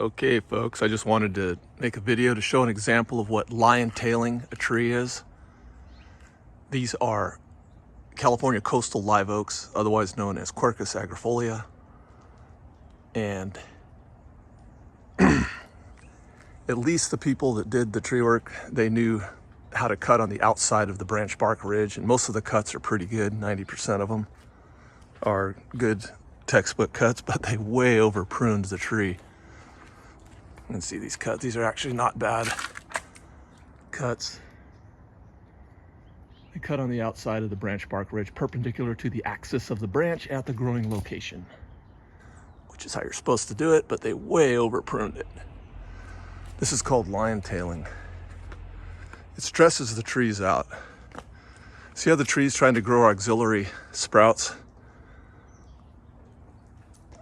Okay folks, I just wanted to make a video to show an example of what lion-tailing a tree is. These are California coastal live oaks, otherwise known as Quercus agrifolia. And at least the people that did the tree work, they knew how to cut on the outside of the branch bark ridge, and most of the cuts are pretty good. 90% of them are good textbook cuts, but they way over pruned the tree. You can see these cuts. These are actually not bad cuts. They cut on the outside of the branch bark ridge perpendicular to the axis of the branch at the growing location, which is how you're supposed to do it, but they way over pruned it. This is called lion-tailing. It stresses the trees out. See how the tree's trying to grow auxiliary sprouts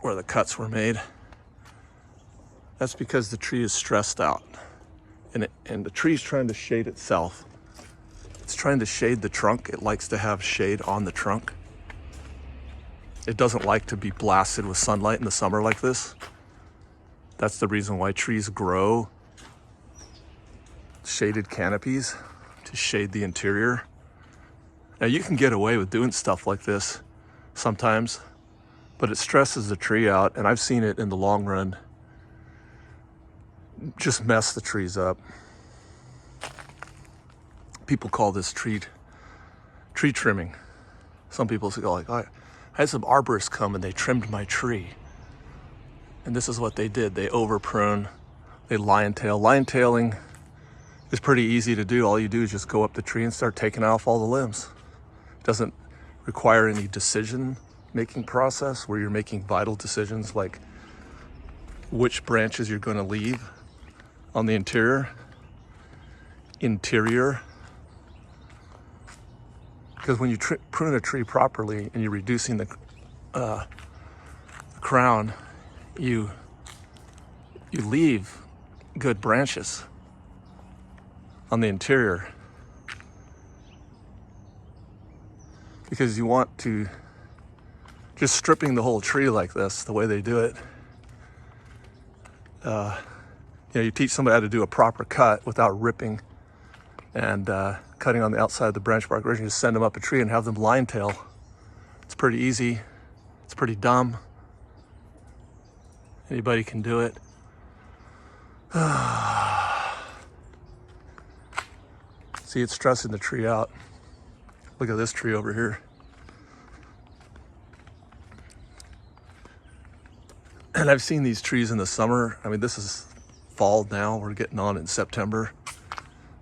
where the cuts were made? That's because the tree is stressed out, and the tree's trying to shade itself. It's trying to shade the trunk. It likes to have shade on the trunk. It doesn't like to be blasted with sunlight in the summer like this. That's the reason why trees grow shaded canopies to shade the interior. Now you can get away with doing stuff like this sometimes, but it stresses the tree out, and I've seen it in the long run just mess the trees up. People call this tree trimming. Some people say, like, I had some arborists come and they trimmed my tree. And this is what they did. They over prune, they lion-tail. Lion-tailing is pretty easy to do. All you do is just go up the tree and start taking off all the limbs. It doesn't require any decision-making process where you're making vital decisions like which branches you're going to leave on the interior. Because when you prune a tree properly and you're reducing the crown, you leave good branches on the interior, because you want to, just stripping the whole tree like this, the way they do it, you teach somebody how to do a proper cut without ripping and cutting on the outside of the branch bark ridge, and just send them up a tree and have them lion-tail. It's pretty easy. It's pretty dumb. Anybody can do it. See, it's stressing the tree out. Look at this tree over here. And I've seen these trees in the summer. I mean, this is fall now. We're getting on in September.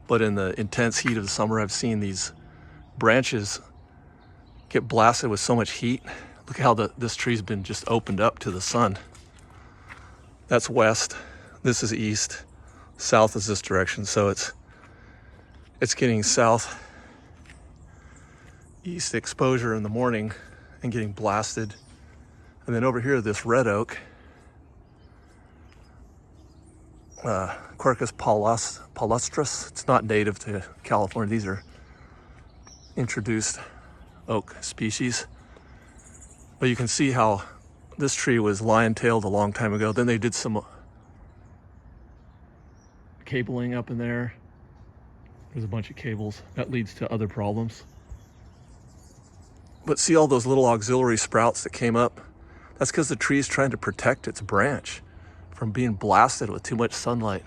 But in the intense heat of the summer, I've seen these branches get blasted with so much heat. Look how this tree's been just opened up to the sun. That's west. This is east. South is this direction. So it's getting south east exposure in the morning and getting blasted. And then over here, this red oak, Quercus palustris. It's not native to California. These are introduced oak species. But you can see how this tree was lion-tailed a long time ago. Then they did some cabling up in there. There's a bunch of cables. That leads to other problems. But see all those little auxiliary sprouts that came up? That's because the tree's trying to protect its branch from being blasted with too much sunlight.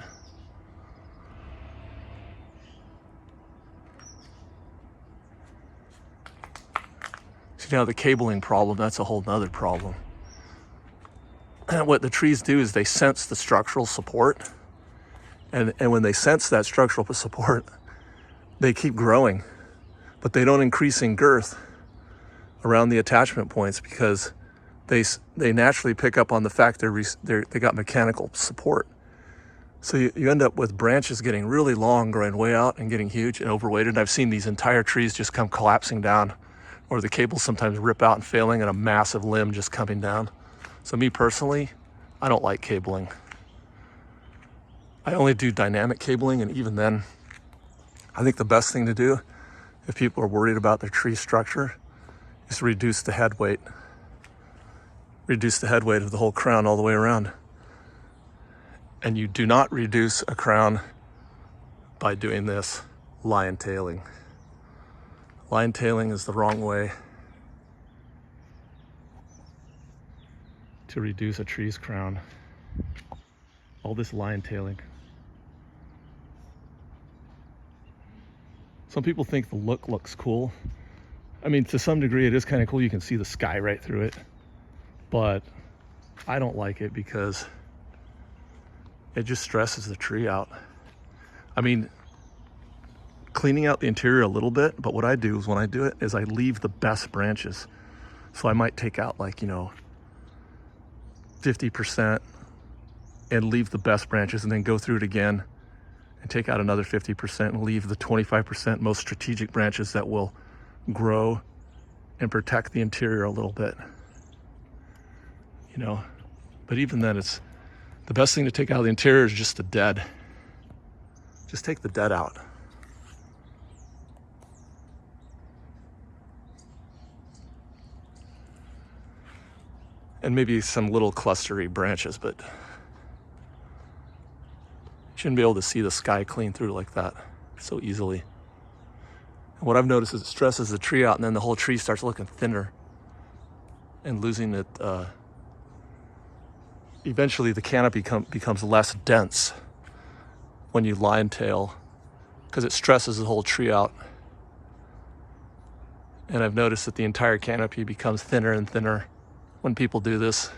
See now the cabling problem, that's a whole nother problem. And what the trees do is they sense the structural support. And when they sense that structural support, they keep growing, but they don't increase in girth around the attachment points, because they naturally pick up on the fact they got mechanical support. So you end up with branches getting really long, growing way out and getting huge and overweighted. And I've seen these entire trees just come collapsing down, or the cables sometimes rip out and failing, and a massive limb just coming down. So me personally, I don't like cabling. I only do dynamic cabling, and even then, I think the best thing to do if people are worried about their tree structure is to reduce the head weight. Reduce the head weight of the whole crown all the way around. And you do not reduce a crown by doing this lion tailing. Lion tailing is the wrong way to reduce a tree's crown. All this lion tailing. Some people think the look looks cool. I mean, to some degree it is kind of cool. You can see the sky right through it. But I don't like it because it just stresses the tree out. I mean, cleaning out the interior a little bit, but what I do is when I do it is I leave the best branches. So I might take out like, 50% and leave the best branches, and then go through it again and take out another 50% and leave the 25% most strategic branches that will grow and protect the interior a little bit. But even then, it's the best thing to take out of the interior is just the dead. Just take the dead out. And maybe some little clustery branches, but you shouldn't be able to see the sky clean through like that so easily. And what I've noticed is it stresses the tree out, and then the whole tree starts looking thinner and losing it. Eventually the canopy becomes less dense when you lion tail, because it stresses the whole tree out. And I've noticed that the entire canopy becomes thinner and thinner when people do this.